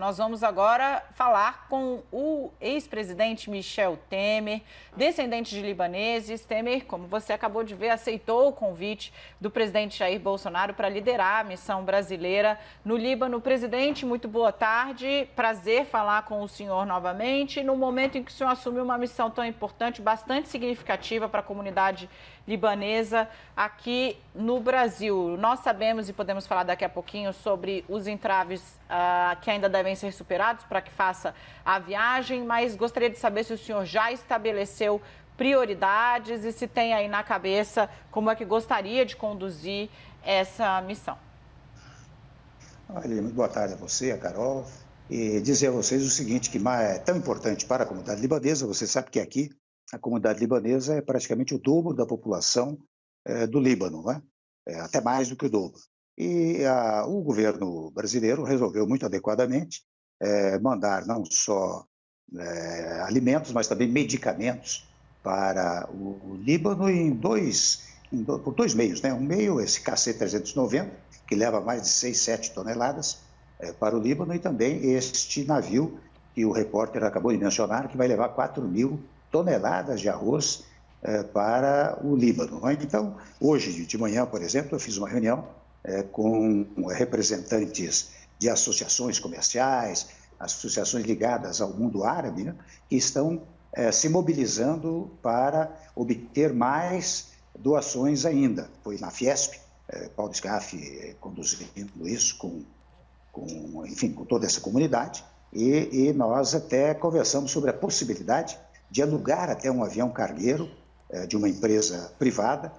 Nós vamos agora falar com o ex-presidente Michel Temer, descendente de libaneses. Temer, como você acabou de ver, aceitou o convite do presidente Jair Bolsonaro para liderar a missão brasileira no Líbano. Presidente, muito boa tarde. Prazer falar com o senhor novamente. No momento em que o senhor assumiu uma missão tão importante, bastante significativa para a comunidade libanesa aqui no Brasil. Nós sabemos e podemos falar daqui a pouquinho sobre os entraves que ainda devem ser superados para que faça a viagem, mas gostaria de saber se o senhor já estabeleceu prioridades e se tem aí na cabeça como é que gostaria de conduzir essa missão. Olha, muito boa tarde a você, a Carol, e dizer a vocês o seguinte, que é tão importante para a comunidade libanesa. Você sabe que aqui a comunidade libanesa é praticamente o dobro da população do Líbano, né? Até mais do que o dobro. E o governo brasileiro resolveu muito adequadamente mandar não só alimentos, mas também medicamentos para o Líbano por dois meios, né? Um meio, esse KC-390, que leva mais de 6, 7 toneladas para o Líbano, e também este navio que o repórter acabou de mencionar, que vai levar 4.000 toneladas de arroz para o Líbano. Então, hoje de manhã, por exemplo, eu fiz uma reunião com representantes de associações comerciais, associações ligadas ao mundo árabe, né, que estão se mobilizando para obter mais doações ainda. Foi na Fiesp, Paulo Scaff conduzindo isso enfim, com toda essa comunidade, e nós até conversamos sobre a possibilidade de alugar até um avião cargueiro de uma empresa privada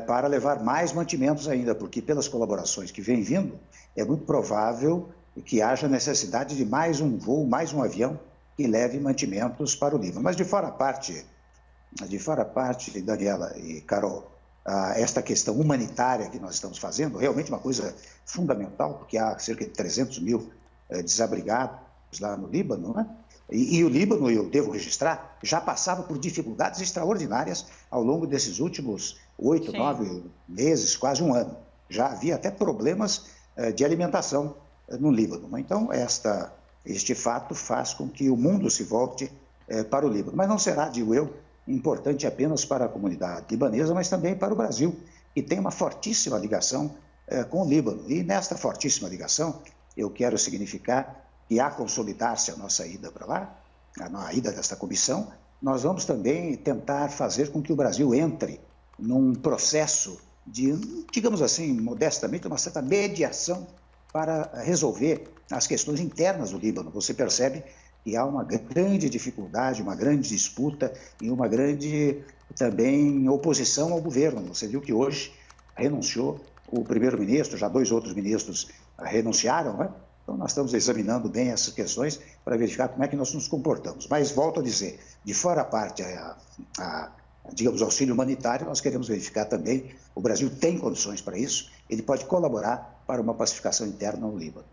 para levar mais mantimentos ainda, porque pelas colaborações que vem vindo, é muito provável que haja necessidade de mais um voo, mais um avião que leve mantimentos para o Líbano. Mas de fora a parte, Daniela e Carol, esta questão humanitária que nós estamos fazendo, realmente uma coisa fundamental, porque há cerca de 300 mil desabrigados lá no Líbano, né? E o Líbano, eu devo registrar, já passava por dificuldades extraordinárias ao longo desses últimos 8, 9 meses, quase um ano. Já havia até problemas de alimentação no Líbano. Então, este fato faz com que o mundo se volte para o Líbano. Mas não será, digo eu, importante apenas para a comunidade libanesa, mas também para o Brasil, que tem uma fortíssima ligação com o Líbano. E nesta fortíssima ligação, eu quero significar que, a consolidar-se a nossa ida para lá, a ida desta comissão, nós vamos também tentar fazer com que o Brasil entre num processo de, digamos assim, modestamente, uma certa mediação para resolver as questões internas do Líbano. Você percebe que há uma grande dificuldade, uma grande disputa e uma grande também oposição ao governo. Você viu que hoje renunciou o primeiro-ministro, já 2 outros ministros renunciaram, né? Então, nós estamos examinando bem essas questões para verificar como é que nós nos comportamos. Mas, volto a dizer, de fora a parte, digamos, auxílio humanitário, nós queremos verificar também, o Brasil tem condições para isso, ele pode colaborar para uma pacificação interna no Líbano.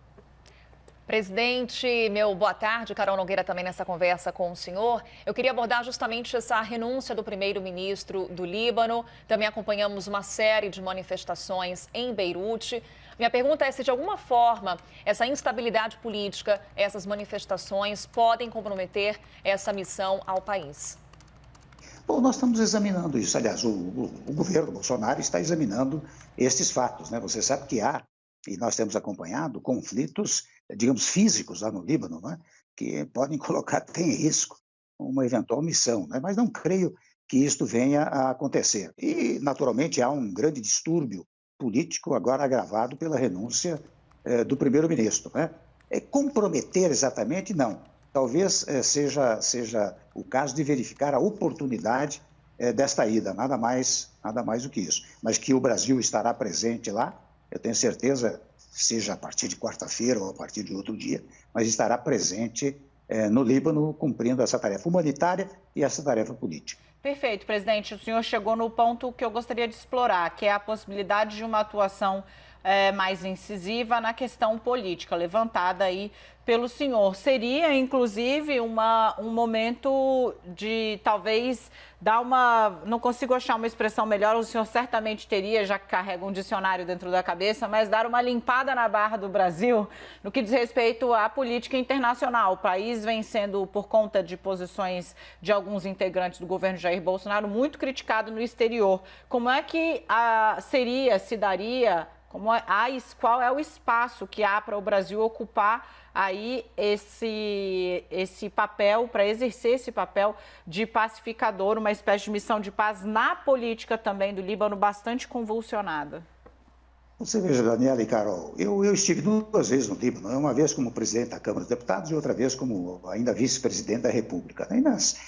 Presidente, boa tarde. Carol Nogueira também nessa conversa com o senhor. Eu queria abordar justamente essa renúncia do primeiro-ministro do Líbano. Também acompanhamos uma série de manifestações em Beirute. Minha pergunta é se, de alguma forma, essa instabilidade política, essas manifestações podem comprometer essa missão ao país. Bom, nós estamos examinando isso. Aliás, o governo Bolsonaro está examinando estes fatos, né? Você sabe que e nós temos acompanhado conflitos, digamos, físicos lá no Líbano, né, que podem colocar até em risco uma eventual missão, né? Mas não creio que isto venha a acontecer. E, naturalmente, há um grande distúrbio político agora agravado pela renúncia do primeiro-ministro, né? Comprometer exatamente, não. Talvez seja o caso de verificar a oportunidade desta ida, nada mais do que isso. Mas que o Brasil estará presente lá, eu tenho certeza, seja a partir de quarta-feira ou a partir de outro dia, mas estará presente no Líbano, cumprindo essa tarefa humanitária e essa tarefa política. Perfeito, presidente. O senhor chegou no ponto que eu gostaria de explorar, que é a possibilidade de uma atuação mais incisiva na questão política, levantada aí pelo senhor. Seria, inclusive, um momento de talvez dar uma... Não consigo achar uma expressão melhor, o senhor certamente teria, já que carrega um dicionário dentro da cabeça, mas dar uma limpada na barra do Brasil no que diz respeito à política internacional. O país vem sendo, por conta de posições de alguns integrantes do governo Jair Bolsonaro, muito criticado no exterior. Como é que se daria... Qual é o espaço que há para o Brasil ocupar aí esse papel, para exercer esse papel de pacificador, uma espécie de missão de paz na política também do Líbano, bastante convulsionada? Você veja, Daniela e Carol, eu estive 2 vezes no Líbano, uma vez como presidente da Câmara dos Deputados e outra vez como ainda vice-presidente da República.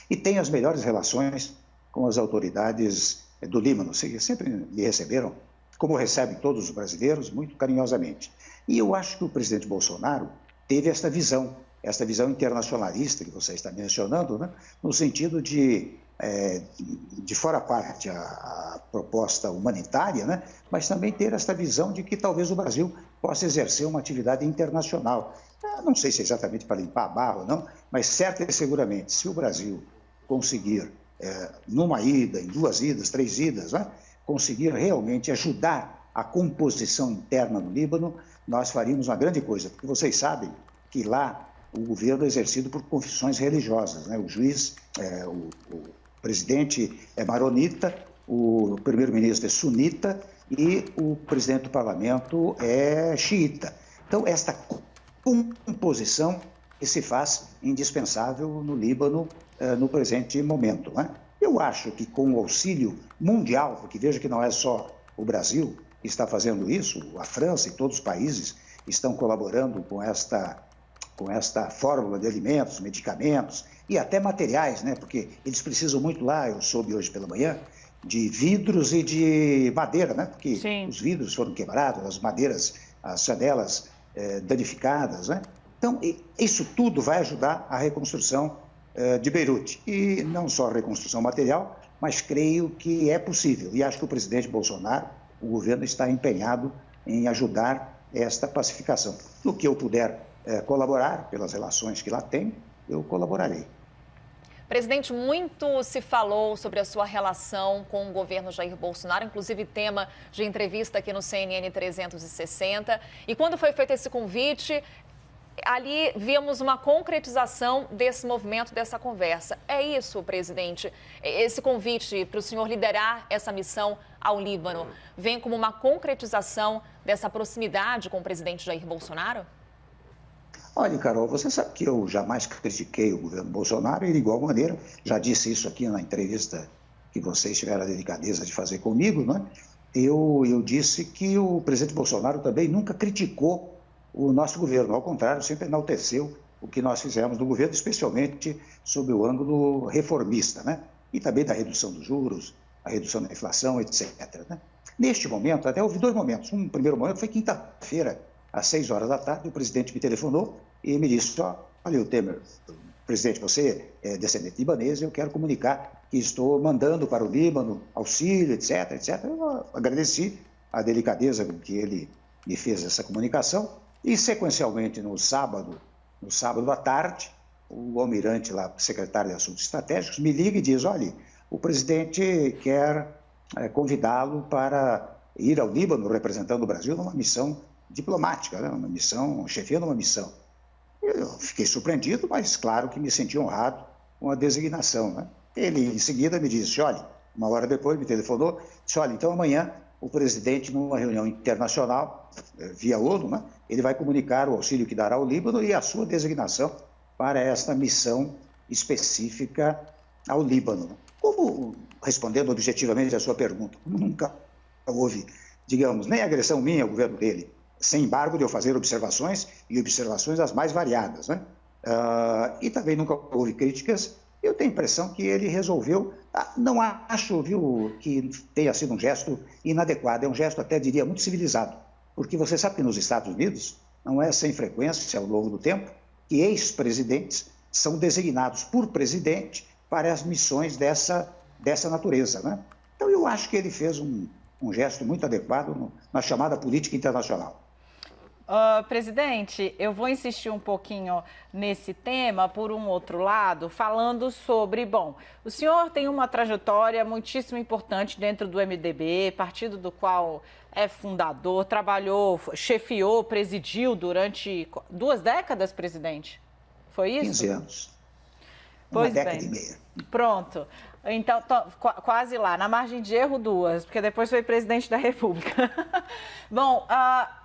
E tenho as melhores relações com as autoridades do Líbano, sempre me receberam, como recebem todos os brasileiros, muito carinhosamente. E eu acho que o presidente Bolsonaro teve esta visão internacionalista que você está mencionando, né? No sentido de fora a parte a proposta humanitária, né? Mas também ter esta visão de que talvez o Brasil possa exercer uma atividade internacional. Não sei se é exatamente para limpar a barra ou não, mas certo e seguramente, se o Brasil conseguir, numa ida, em 2 idas, 3 idas, né? Conseguir realmente ajudar a composição interna do Líbano, nós faríamos uma grande coisa, porque vocês sabem que lá o governo é exercido por confissões religiosas, né? O juiz, o presidente é maronita, o primeiro-ministro é sunita e o presidente do parlamento é xiita. Então, esta composição que se faz indispensável no Líbano no presente momento, né? Eu acho que com o auxílio mundial, porque veja que não é só o Brasil que está fazendo isso, a França e todos os países estão colaborando com esta fórmula de alimentos, medicamentos e até materiais, né? Porque eles precisam muito lá, eu soube hoje pela manhã, de vidros e de madeira, né? Porque Sim. Os vidros foram quebrados, as madeiras, as janelas danificadas, né? Então, isso tudo vai ajudar a reconstrução de Beirute. E não só a reconstrução material, mas creio que é possível. E acho que o presidente Bolsonaro, o governo, está empenhado em ajudar esta pacificação. No que eu puder colaborar, pelas relações que lá tem, eu colaborarei. Presidente, muito se falou sobre a sua relação com o governo Jair Bolsonaro, inclusive tema de entrevista aqui no CNN 360. E quando foi feito esse convite, ali vimos uma concretização desse movimento, dessa conversa. É isso, presidente? Esse convite para o senhor liderar essa missão ao Líbano vem como uma concretização dessa proximidade com o presidente Jair Bolsonaro? Olha, Carol, você sabe que eu jamais critiquei o governo Bolsonaro e, de igual maneira, já disse isso aqui na entrevista que vocês tiveram a delicadeza de fazer comigo, né? Eu disse que o presidente Bolsonaro também nunca criticou o nosso governo, ao contrário, sempre enalteceu o que nós fizemos no governo, especialmente sob o ângulo reformista, né? E também da redução dos juros, a redução da inflação, etc. Né? Neste momento, até houve 2 momentos. Um primeiro momento foi quinta-feira, às 6 horas da tarde, o presidente me telefonou e me disse: olha, o Temer, presidente, você é descendente libanês, eu quero comunicar que estou mandando para o Líbano auxílio, etc, etc. Eu agradeci a delicadeza com que ele me fez essa comunicação. E, sequencialmente, no sábado à tarde, o almirante lá, secretário de Assuntos Estratégicos, me liga e diz: olha, o presidente quer convidá-lo para ir ao Líbano, representando o Brasil, numa missão diplomática, né? Uma missão, chefiando uma missão. Eu fiquei surpreendido, mas claro que me senti honrado com a designação, né? Ele, em seguida, me disse: olha, 1 hora depois, me telefonou, disse: olha, então amanhã o presidente, numa reunião internacional, via ONU, né, ele vai comunicar o auxílio que dará ao Líbano e a sua designação para esta missão específica ao Líbano. Como, respondendo objetivamente à sua pergunta, nunca houve, digamos, nem agressão minha ao governo dele, sem embargo de eu fazer observações, e observações as mais variadas, né? E também nunca houve críticas. Eu tenho a impressão que ele resolveu, não acho, viu, que tenha sido um gesto inadequado, é um gesto até, diria, muito civilizado, porque você sabe que nos Estados Unidos, não é sem frequência, ao longo do tempo, que ex-presidentes são designados por presidente para as missões dessa natureza, né? Então, eu acho que ele fez um um gesto muito adequado na chamada política internacional. Presidente, eu vou insistir um pouquinho nesse tema por um outro lado, falando sobre, bom, o senhor tem uma trajetória muitíssimo importante dentro do MDB, partido do qual é fundador, trabalhou, chefiou, presidiu durante 2 décadas, presidente? Foi isso? 15 anos. Pois uma década bem. e meia. Pronto. Então, quase lá, na margem de erro 2, porque depois foi presidente da República. Bom,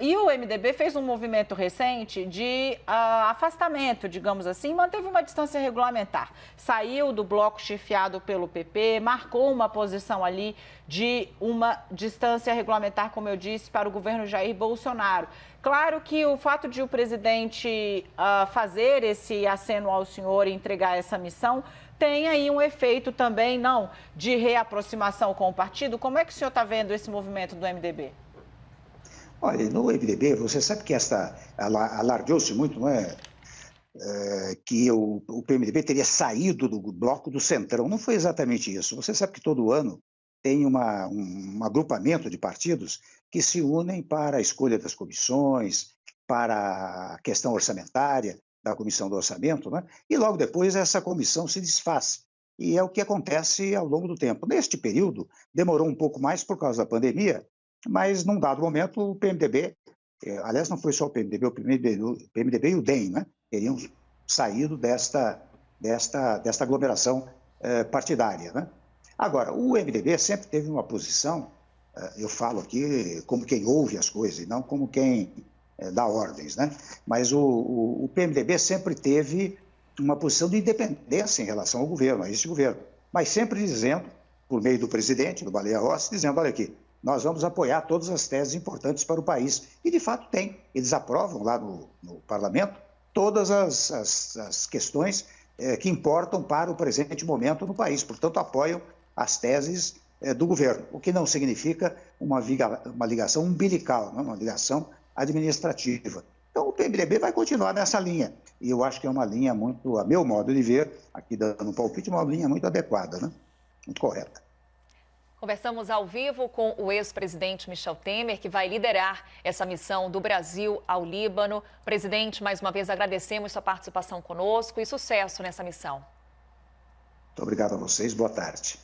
e o MDB fez um movimento recente de afastamento, digamos assim, manteve uma distância regulamentar. Saiu do bloco chefiado pelo PP, marcou uma posição ali de uma distância regulamentar, como eu disse, para o governo Jair Bolsonaro. Claro que o fato de o presidente fazer esse aceno ao senhor e entregar essa missão tem aí um efeito também, não, de reaproximação com o partido. Como é que o senhor está vendo esse movimento do MDB? Olha, no MDB, você sabe que alardeou-se muito, não é? Que o PMDB teria saído do bloco do Centrão. Não foi exatamente isso. Você sabe que todo ano tem um agrupamento de partidos que se unem para a escolha das comissões, para a questão orçamentária da Comissão do Orçamento, né? E logo depois essa comissão se desfaz. E é o que acontece ao longo do tempo. Neste período, demorou um pouco mais por causa da pandemia, mas num dado momento o PMDB, aliás, não foi só o PMDB e o DEM, né? Teriam saído desta aglomeração partidária, né? Agora, o MDB sempre teve uma posição, eu falo aqui como quem ouve as coisas e não como quem dá ordens, né? Mas o PMDB sempre teve uma posição de independência em relação ao governo, a este governo, mas sempre dizendo, por meio do presidente, do Baleia Rossi, dizendo, olha aqui, nós vamos apoiar todas as teses importantes para o país. E, de fato, tem. Eles aprovam lá no parlamento todas as questões que importam para o presente momento no país. Portanto, apoiam as teses do governo, o que não significa uma ligação umbilical, não? Uma ligação administrativa. Então, o PMDB vai continuar nessa linha. E eu acho que é uma linha muito, a meu modo de ver, aqui dando um palpite, uma linha muito adequada, né? Muito correta. Conversamos ao vivo com o ex-presidente Michel Temer, que vai liderar essa missão do Brasil ao Líbano. Presidente, mais uma vez agradecemos sua participação conosco e sucesso nessa missão. Muito obrigado a vocês. Boa tarde.